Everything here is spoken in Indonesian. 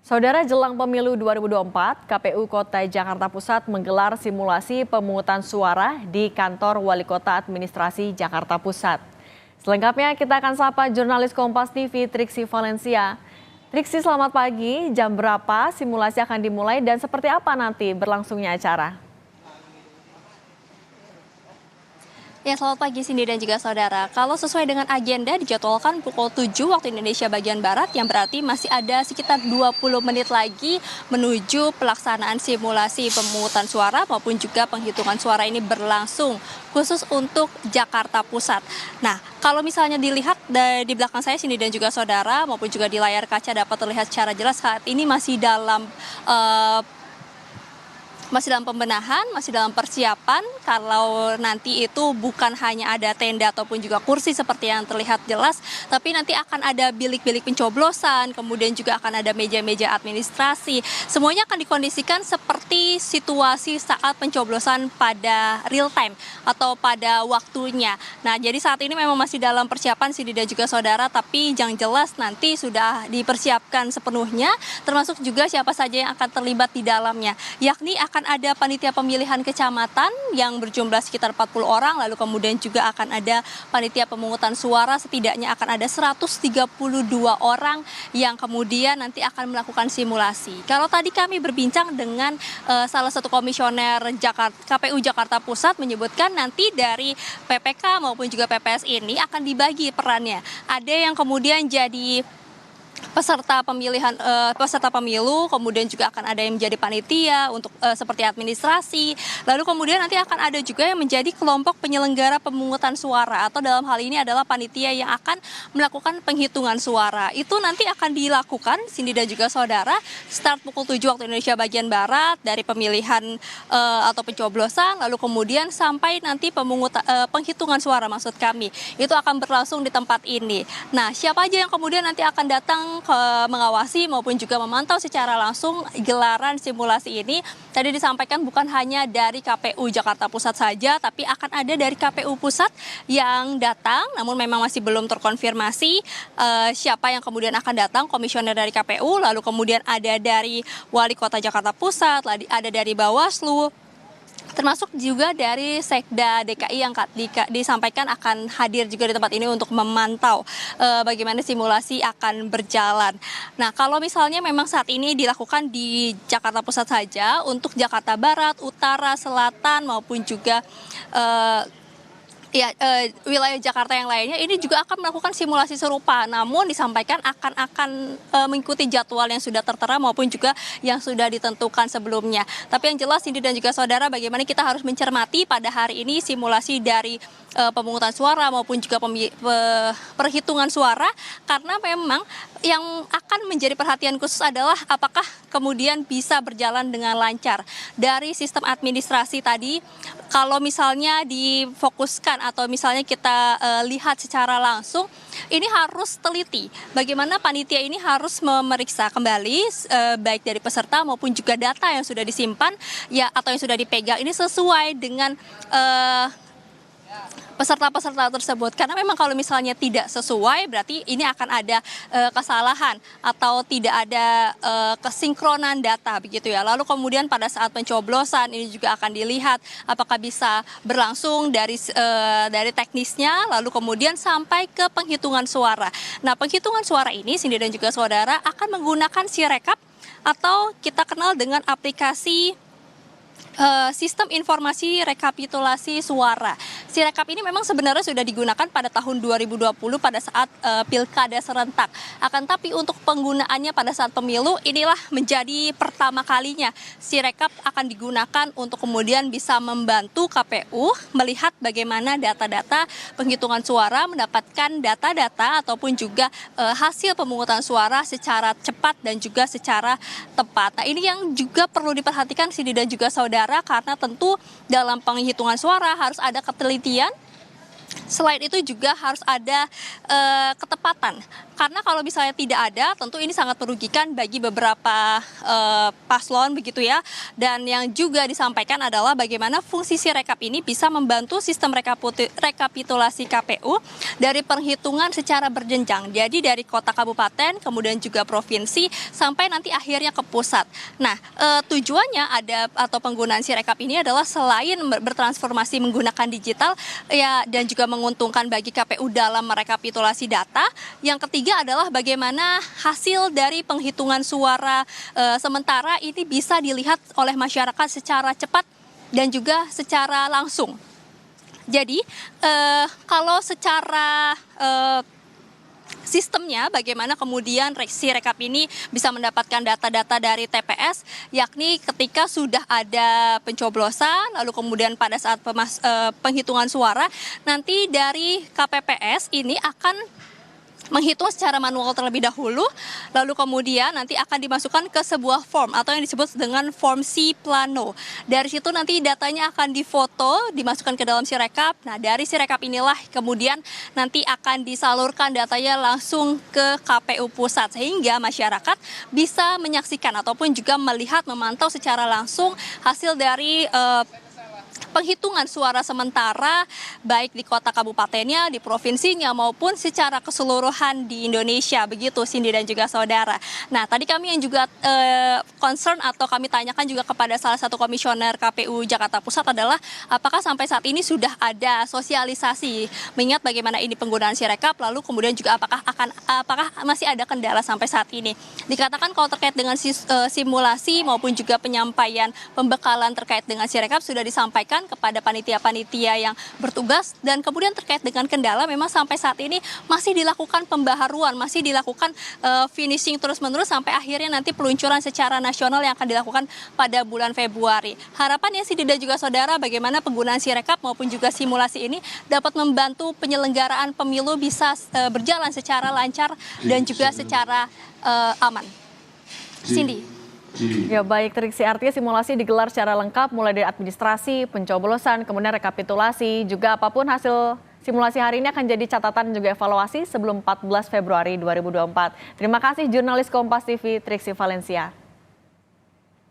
Saudara, jelang pemilu 2024, KPU Kota Jakarta Pusat menggelar simulasi pemungutan suara di kantor Wali Kota Administrasi Jakarta Pusat. Selengkapnya kita akan sapa jurnalis Kompas TV Triksi Valencia. Triksi, selamat pagi. Jam berapa simulasi akan dimulai dan seperti apa nanti berlangsungnya acara? Ya, selamat pagi Cindy dan juga saudara. Kalau sesuai dengan agenda dijadwalkan pukul 7 waktu Indonesia bagian Barat, yang berarti masih ada sekitar 20 menit lagi menuju pelaksanaan simulasi pemungutan suara maupun juga penghitungan suara ini berlangsung khusus untuk Jakarta Pusat. Nah, kalau misalnya dilihat di belakang saya Cindy dan juga saudara maupun juga di layar kaca dapat terlihat secara jelas saat ini masih dalam pembenahan, masih dalam persiapan. Kalau nanti itu bukan hanya ada tenda ataupun juga kursi seperti yang terlihat jelas, tapi nanti akan ada bilik-bilik pencoblosan, kemudian juga akan ada meja-meja administrasi. Semuanya akan dikondisikan seperti situasi saat pencoblosan pada real time atau pada waktunya. Nah, jadi saat ini memang masih dalam persiapan Cindy dan juga saudara, tapi yang jelas nanti sudah dipersiapkan sepenuhnya, termasuk juga siapa saja yang akan terlibat di dalamnya, yakni akan ada panitia pemilihan kecamatan yang berjumlah sekitar 40 orang, lalu kemudian juga akan ada panitia pemungutan suara, setidaknya akan ada 132 orang yang kemudian nanti akan melakukan simulasi. Kalau tadi kami berbincang dengan salah satu komisioner KPU Jakarta Pusat menyebutkan nanti dari PPK maupun juga PPS ini akan dibagi perannya. Ada yang kemudian jadi peserta pemilu, kemudian juga akan ada yang menjadi panitia untuk seperti administrasi, lalu kemudian nanti akan ada juga yang menjadi kelompok penyelenggara pemungutan suara, atau dalam hal ini adalah panitia yang akan melakukan penghitungan suara. Itu nanti akan dilakukan Cindy dan juga saudara start pukul 7 waktu Indonesia bagian Barat dari pemilihan atau pencoblosan, lalu kemudian sampai nanti penghitungan suara maksud kami. Itu akan berlangsung di tempat ini. Nah, siapa aja yang kemudian nanti akan datang mengawasi maupun juga memantau secara langsung gelaran simulasi ini. Tadi disampaikan bukan hanya dari KPU Jakarta Pusat saja, tapi akan ada dari KPU Pusat yang datang, namun memang masih belum terkonfirmasi siapa yang kemudian akan datang, komisioner dari KPU, lalu kemudian ada dari Wali Kota Jakarta Pusat, ada dari Bawaslu, termasuk juga dari Sekda DKI yang disampaikan akan hadir juga di tempat ini untuk memantau bagaimana simulasi akan berjalan. Nah, kalau misalnya memang saat ini dilakukan di Jakarta Pusat saja, untuk Jakarta Barat, Utara, Selatan maupun juga wilayah Jakarta yang lainnya ini juga akan melakukan simulasi serupa, namun disampaikan akan mengikuti jadwal yang sudah tertera maupun juga yang sudah ditentukan sebelumnya. Tapi yang jelas Cindy dan juga saudara, bagaimana kita harus mencermati pada hari ini simulasi dari pemungutan suara maupun juga perhitungan suara, karena memang yang akan menjadi perhatian khusus adalah apakah kemudian bisa berjalan dengan lancar. Dari sistem administrasi tadi, kalau misalnya difokuskan atau misalnya kita lihat secara langsung, ini harus teliti. Bagaimana panitia ini harus memeriksa kembali baik dari peserta maupun juga data yang sudah disimpan ya atau yang sudah dipegang ini sesuai dengan peserta-peserta tersebut, karena memang kalau misalnya tidak sesuai berarti ini akan ada kesalahan atau tidak ada kesinkronan data begitu ya. Lalu kemudian pada saat pencoblosan ini juga akan dilihat apakah bisa berlangsung dari teknisnya, lalu kemudian sampai ke penghitungan suara. Nah, penghitungan suara ini Cindy dan juga saudara akan menggunakan Sirekap atau kita kenal dengan aplikasi sistem informasi rekapitulasi suara. Sirekap ini memang sebenarnya sudah digunakan pada tahun 2020 pada saat pilkada serentak. Akan tapi untuk penggunaannya pada saat pemilu inilah menjadi pertama kalinya Sirekap akan digunakan untuk kemudian bisa membantu KPU melihat bagaimana data-data penghitungan suara, mendapatkan data-data ataupun juga hasil pemungutan suara secara cepat dan juga secara tepat. Nah, ini yang juga perlu diperhatikan Cindy dan juga saudara, karena tentu dalam penghitungan suara harus ada ketelitian. Selain itu juga harus ada ketepatan. karena kalau misalnya tidak ada, tentu ini sangat merugikan bagi beberapa paslon begitu ya. Dan yang juga disampaikan adalah bagaimana fungsi Sirekap ini bisa membantu sistem rekapitulasi KPU dari perhitungan secara berjenjang. Jadi dari kota kabupaten, kemudian juga provinsi, sampai nanti akhirnya ke pusat. Nah, tujuannya ada atau penggunaan Sirekap ini adalah selain bertransformasi menggunakan digital ya, dan juga menguntungkan bagi KPU dalam merekapitulasi data. Yang ketiga adalah bagaimana hasil dari penghitungan suara sementara ini bisa dilihat oleh masyarakat secara cepat dan juga secara langsung. Jadi kalau secara sistemnya bagaimana kemudian Sirekap ini bisa mendapatkan data-data dari TPS, yakni ketika sudah ada pencoblosan, lalu kemudian pada saat penghitungan suara, nanti dari KPPS ini akan menghitung secara manual terlebih dahulu, lalu kemudian nanti akan dimasukkan ke sebuah form atau yang disebut dengan form C Plano. Dari situ nanti datanya akan difoto, dimasukkan ke dalam Sirekap. Nah, dari Sirekap inilah kemudian nanti akan disalurkan datanya langsung ke KPU pusat, sehingga masyarakat bisa menyaksikan ataupun juga melihat, memantau secara langsung hasil dari penghitungan suara sementara baik di kota kabupatennya, di provinsinya maupun secara keseluruhan di Indonesia, begitu Cindy dan juga saudara. Nah, tadi kami yang juga concern atau kami tanyakan juga kepada salah satu komisioner KPU Jakarta Pusat adalah apakah sampai saat ini sudah ada sosialisasi mengingat bagaimana ini penggunaan Sirekap, lalu kemudian juga apakah masih ada kendala sampai saat ini. Dikatakan kalau terkait dengan simulasi maupun juga penyampaian pembekalan terkait dengan Sirekap sudah disampaikan kepada panitia-panitia yang bertugas, dan kemudian terkait dengan kendala memang sampai saat ini masih dilakukan pembaharuan, masih dilakukan finishing terus-menerus sampai akhirnya nanti peluncuran secara nasional yang akan dilakukan pada bulan Februari. Harapannya sih dan juga saudara, bagaimana penggunaan Sirekap maupun juga simulasi ini dapat membantu penyelenggaraan pemilu bisa berjalan secara lancar dan juga secara aman. Cindy. Ya baik Triksi, artinya simulasi digelar secara lengkap mulai dari administrasi, pencoblosan, kemudian rekapitulasi, juga apapun hasil simulasi hari ini akan jadi catatan dan juga evaluasi sebelum 14 Februari 2024. Terima kasih jurnalis Kompas TV Triksi Valencia.